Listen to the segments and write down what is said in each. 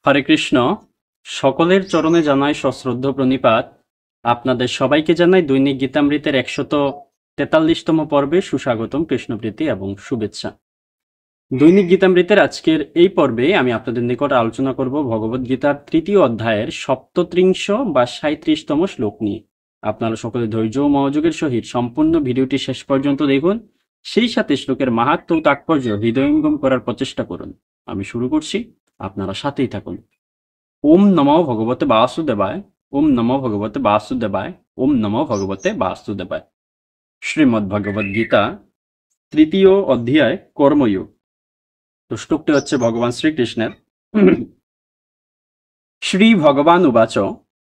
হরে কৃষ্ণ। সকলের চরণে জানাই সশ্রদ্ধ প্রণিপাত। আপনাদের সবাইকে জানাই দৈনিক গীতামৃতের 143তম পর্বে সুস্বাগতম, কৃষ্ণপ্রীতি এবং শুভেচ্ছা। দৈনিক গীতামৃতের আজকের এই পর্বে আমি আপনাদের নিকট আলোচনা করব ভগবদ গীতার 3য় অধ্যায়ের 37 বা 37তম শ্লোক নিয়ে। আপনারা সকলে ধৈর্য ও মনোযোগের সহিত সম্পূর্ণ ভিডিওটি শেষ পর্যন্ত দেখুন, সেই সাথে শ্লোকের মাহাত্ম্য ও তাৎপর্য হৃদয়ঙ্গম করার প্রচেষ্টা করুন। আমি শুরু করছি, আপনারা সাথেই থাকুন। ওম নমো ভগবতে বাসুদেবায়, ওম নমো ভগবতে বাসুদেবায়, ওম নমো ভগবতে বাসুদেবায়। শ্রীমদ্ ভগবদ গীতা 3য় অধ্যায় কর্মযোগ। তো শ্লোকটি হচ্ছে ভগবান শ্রীকৃষ্ণের। শ্রী ভগবান উবাচ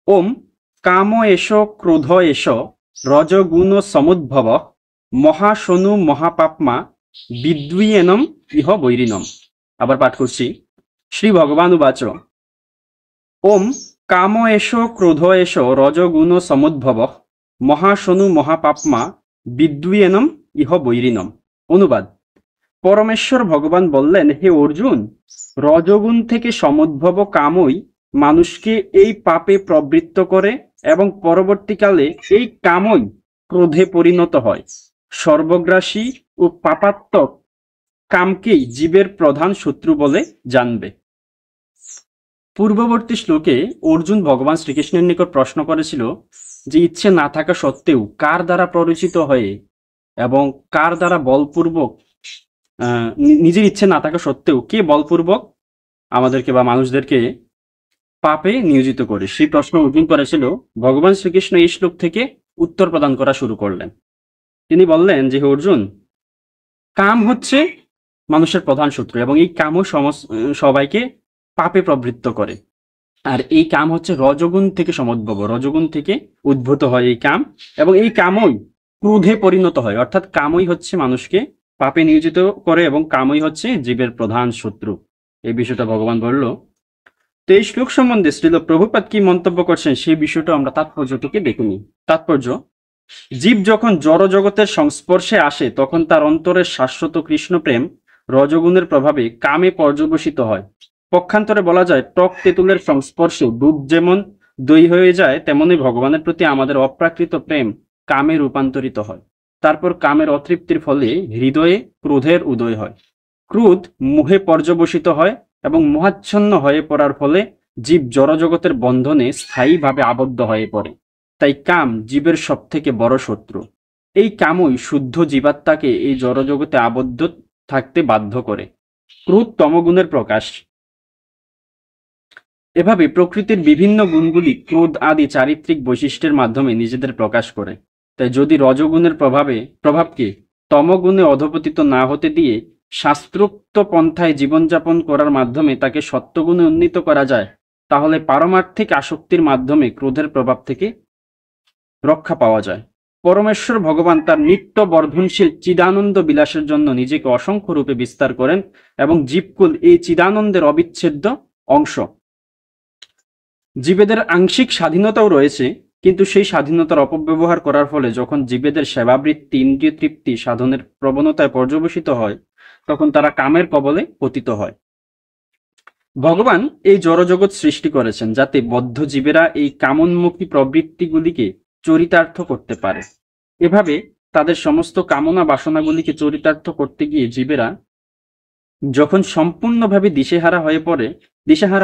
ওম কাম এষ ক্রোধ এষ রজগুণ সমুদ্ভব মহাশনু মহাপাপমা বিদ্বিয়েনম ইহ বৈরিনম। আবার পাঠ করছি। শ্রী ভগবান উবাচ ওম কাম এষ ক্রোধ এষ রজগুণ সমুদ্ভব মহাশনু মহাপাপমা বিদ্বিয়েনম ইহ বৈরিনম। অনুবাদ: পরমেশ্বর ভগবান বললেন, হে অর্জুন, রজগুণ থেকে সমুদ্ভব কামই মানুষকে এই পাপে প্রবৃত্ত করে এবং পরবর্তীকালে এই কামই ক্রোধে পরিণত হয়। সর্বগ্রাসী ও পাপাত্মক কামকেই জীবের প্রধান শত্রু বলে জানবে। পূর্ববর্তী শ্লোকে অর্জুন ভগবান শ্রীকৃষ্ণের নিকট প্রশ্ন করেছিল যে ইচ্ছে না থাকা সত্ত্বেও কার দ্বারা প্ররোচিত হয়ে এবং কার দ্বারা বলপূর্বক, নিজের ইচ্ছে না থাকা সত্ত্বেও কে বলপূর্বক আমাদেরকে বা মানুষদেরকে পাপে নিয়োজিত করে, সেই প্রশ্ন অর্জুন করেছিল। ভগবান শ্রীকৃষ্ণ এই শ্লোক থেকে উত্তর প্রদান করা শুরু করলেন। তিনি বললেন যে, হে অর্জুন, কাম হচ্ছে মানুষের প্রধান শত্রু এবং এই কামও সবাইকে পাপে প্রবৃত্ত করে। আর এই কাম হচ্ছে রজগুণ থেকে সমুদ্ভব, রজগুণ থেকে উদ্ভূত হয় এই কাম, এবং এই কামই ক্রোধে পরিণত হয়। অর্থাৎ কামই হচ্ছে মানুষকে পাপে নিয়োজিত করে এবং কামই হচ্ছে জীবের প্রধান শত্রু। এই বিষয়টা ভগবান বলল। তো এই শ্লোক সম্বন্ধে শ্রীল প্রভুপাদ কি মন্তব্য করছেন সেই বিষয়টা আমরা তাৎপর্য থেকে দেখে নিই। তাৎপর্য: জীব যখন জড় জগতের সংস্পর্শে আসে তখন তার অন্তরের শাশ্বত কৃষ্ণ প্রেম রজগুণের প্রভাবে কামে পর্যবসিত হয়। পক্ষান্তরে বলা যায়, টক তেঁতুলের সংস্পর্শে দুধ যেমন দই হয়ে যায়, তেমনি ভগবানের প্রতি আমাদের অপ্রাকৃত প্রেম কামে রূপান্তরিত হয়। তারপর কামের অতৃপ্তির ফলে হৃদয়ে ক্রোধের উদয় হয়। ক্রোধ মোহে পর্যবসিত হয় এবং মোহাচ্ছন্ন হয়ে পড়ার ফলে জীব জড়জগতের বন্ধনে স্থায়ীভাবে আবদ্ধ হয়ে পড়ে। তাই কাম জীবের সব থেকে বড় শত্রু। এই কামই শুদ্ধ জীবাত্মাকে এই জড়জগতে আবদ্ধ থাকতে বাধ্য করে। ক্রোধ তমগুণের প্রকাশ। এভাবে প্রকৃতির বিভিন্ন গুণগুলি ক্রোধ আদি চারিত্রিক বৈশিষ্ট্যের মাধ্যমে নিজেদের প্রকাশ করে। তাই যদি রজগুণের প্রভাবকে তমগুণে অধঃপতিত না হতে দিয়ে শাস্ত্রোক্ত পন্থায় জীবনযাপন করার মাধ্যমে তাকে সত্যগুণে উন্নীত করা যায়, তাহলে পারমার্থিক আসক্তির মাধ্যমে ক্রোধের প্রভাব থেকে রক্ষা পাওয়া যায়। পরমেশ্বর ভগবান তার নিত্য বর্ধনশীল চিদানন্দ বিলাসের জন্য নিজেকে অসংখ্য রূপে বিস্তার করেন এবং জীবকুল এই চিদানন্দের অবিচ্ছেদ্য অংশ। জীবেদের আংশিক স্বাধীনতাও রয়েছে, কিন্তু সেই স্বাধীনতার অপব্যবহার করার ফলে যখন জীবেদের সেবাবৃত্তি, ইন্দ্রিয় তৃপ্তি সাধনের প্রবণতায় পর্যবসিত হয়, তখন তারা কামের কবলে পতিত হয়। ভগবান এই জড়জগৎ সৃষ্টি করেছেন যাতে বদ্ধ জীবেরা এই কামোন্মুখী প্রবৃত্তিগুলিকে চরিতার্থ করতে পারে। এভাবে তাদের সমস্ত কামনা বাসনাগুলিকে চরিতার্থ করতে গিয়ে জীবেরা যখন সম্পূর্ণভাবে দিশেহারা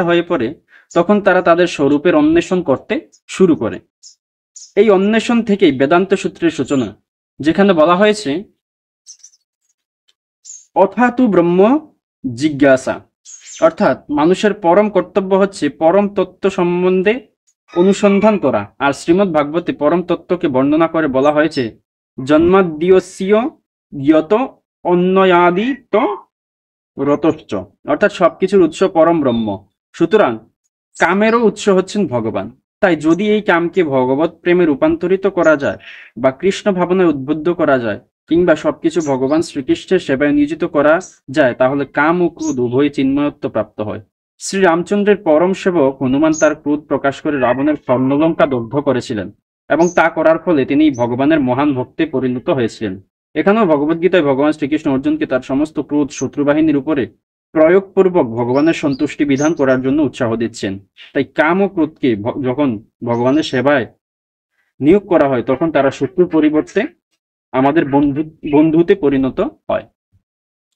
হয়ে পড়ে তখন তারা তাদের স্বরূপের অন্বেষণ করতে শুরু করে। এই অন্বেষণ থেকেই বেদান্ত সূত্রের সূচনা, যেখানে বলা হয়েছে অথাতু ব্রহ্ম জিজ্ঞাসা, অর্থাৎ মানুষের পরম কর্তব্য হচ্ছে পরম তত্ত্ব সম্বন্ধে অনুসন্ধান করা। আর শ্রীমদ্ ভাগবতে পরম তত্ত্বকে বর্ণনা করে বলা হয়েছে জন্মাদ্যস্য ইয়ত অন্যয়াদিত রতশ্চ, অর্থাৎ সবকিছুর উৎস পরম ব্রহ্ম। সুতরাং কামেরও উৎস হচ্ছেন ভগবান। তাই যদি এই কামকে ভগবত প্রেমে রূপান্তরিত করা যায় বা কৃষ্ণ ভাবনায় উদ্বুদ্ধ করা যায় কিংবা সবকিছু ভগবান শ্রীকৃষ্ণের সেবায় নিয়োজিত করা যায়, তাহলে কাম ও ক্রোধ উভয় চিন্ময়ত্ব প্রাপ্ত হয়। শ্রী রামচন্দ্রের পরম সেবক হনুমান তার ক্রোধ প্রকাশ করে রাবণের স্বর্ণলঙ্কা দগ্ধ করেছিলেন এবং তা করার ফলে তিনি ভগবানের মহান ভক্তে পরিণত হয়েছিলেন। এখানেও ভগবদ্গীতায় ভগবান শ্রীকৃষ্ণ অর্জুনকে তার সমস্ত ক্রোধ শত্রু বাহিনীর উপরে প্রয়োগপূর্বক ভগবানের সন্তুষ্টি বিধান করার জন্য উৎসাহ দিচ্ছেন। তাই কাম ও ক্রোধকে যখন ভগবানের সেবায় নিয়োগ করা হয় তখন তারা শত্রুর পরিবর্তে আমাদের বন্ধুতে পরিণত হয়।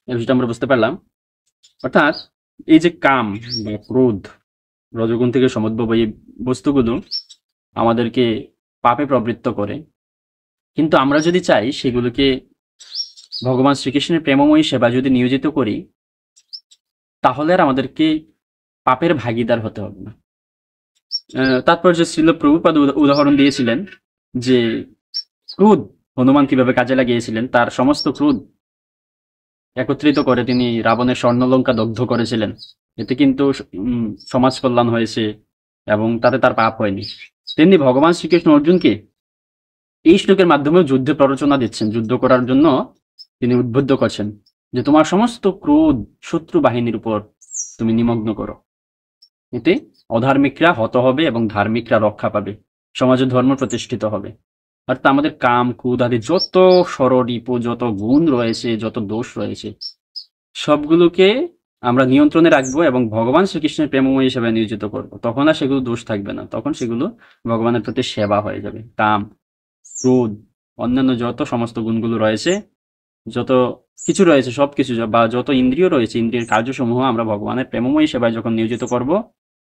এই বিষয়টা আমরা বুঝতে পারলাম। অর্থাৎ এই যে কাম বা ক্রোধ, রজগুণ থেকে সমুদ্ভব এই বস্তুগুলো আমাদেরকে পাপে প্রবৃত্ত করে, কিন্তু আমরা যদি চাই সেগুলোকে ভগবান শ্রীকৃষ্ণের প্রেমময়ী সেবা যদি নিয়োজিত করি, তাহলে আর আমাদেরকে পাপের ভাগীদার হতে হবে না। তাৎপর্য ছিল প্রভুপাদ উদাহরণ দিয়েছিলেন যে ক্রোধ হনুমান কিভাবে কাজে লাগিয়েছিলেন। তার সমস্ত ক্রোধ একত্রিত করে তিনি রাবণের স্বর্ণলঙ্কা দগ্ধ করেছিলেন। এতে কিন্তু সমাজ কল্যাণ হয়েছে এবং তাতে তার পাপ হয়নি। তেমনি ভগবান শ্রীকৃষ্ণ অর্জুনকে এই শ্লোকের মাধ্যমেও যুদ্ধে প্ররোচনা দিচ্ছেন, যুদ্ধ করার জন্য তিনি উদ্বুদ্ধ করছেন যে তোমার সমস্ত ক্রোধ শত্রু বাহিনীর উপর তুমি নিমগ্ন করো। এতে অধার্মিকরা হত হবে এবং ধার্মিকরা রক্ষা পাবে, সমাজে ধর্ম প্রতিষ্ঠিত হবে। অর্থাৎ আমাদের কাম ক্রোধ আদি যত ষড়রিপু, যত গুণ রয়েছে, যত দোষ রয়েছে, সবগুলোকে আমরা নিয়ন্ত্রণে রাখবো এবং ভগবান শ্রীকৃষ্ণের প্রেমময়ী সেবায় নিয়োজিত করবো। তখন আর সেগুলো দোষ থাকবে না, তখন সেগুলো ভগবানের প্রতি সেবা হয়ে যাবে। কাম ক্রোধ অন্যান্য যত সমস্ত গুণগুলো রয়েছে, যত কিছু রয়েছে, সবকিছু বা যত ইন্দ্রিয় রয়েছে, ইন্দ্রিয়ের কার্যসমূহ আমরা ভগবানের প্রেমময়ী সেবায় যখন নিয়োজিত করব,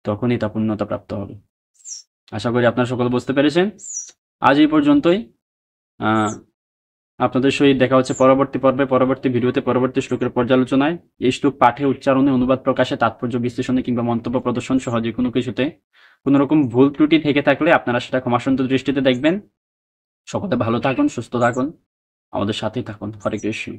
তখনই তা পূর্ণতা প্রাপ্ত হবে। আশা করি আপনারা সকলে বুঝতে পেরেছেন। আজ এই পর্যন্তই। আপনাদের সহিত দেখা হচ্ছে পরবর্তী পর্বে, পরবর্তী ভিডিওতে, পরবর্তী শ্লোকের পর্যালোচনায়। এই শ্লোক পাঠে, উচ্চারণে, অনুবাদ প্রকাশে, তাৎপর্য বিশ্লেষণে কিংবা মন্তব্য প্রদর্শন সহ যে কোনো কিছুতে কোনো রকম ভুল ত্রুটি থেকে থাকলে আপনারা সেটা ক্ষমাসুন্দর দৃষ্টিতে দেখবেন। সকলে ভালো থাকুন, সুস্থ থাকুন, আমাদের সাথেই থাকুন। হরে কৃষ্ণ।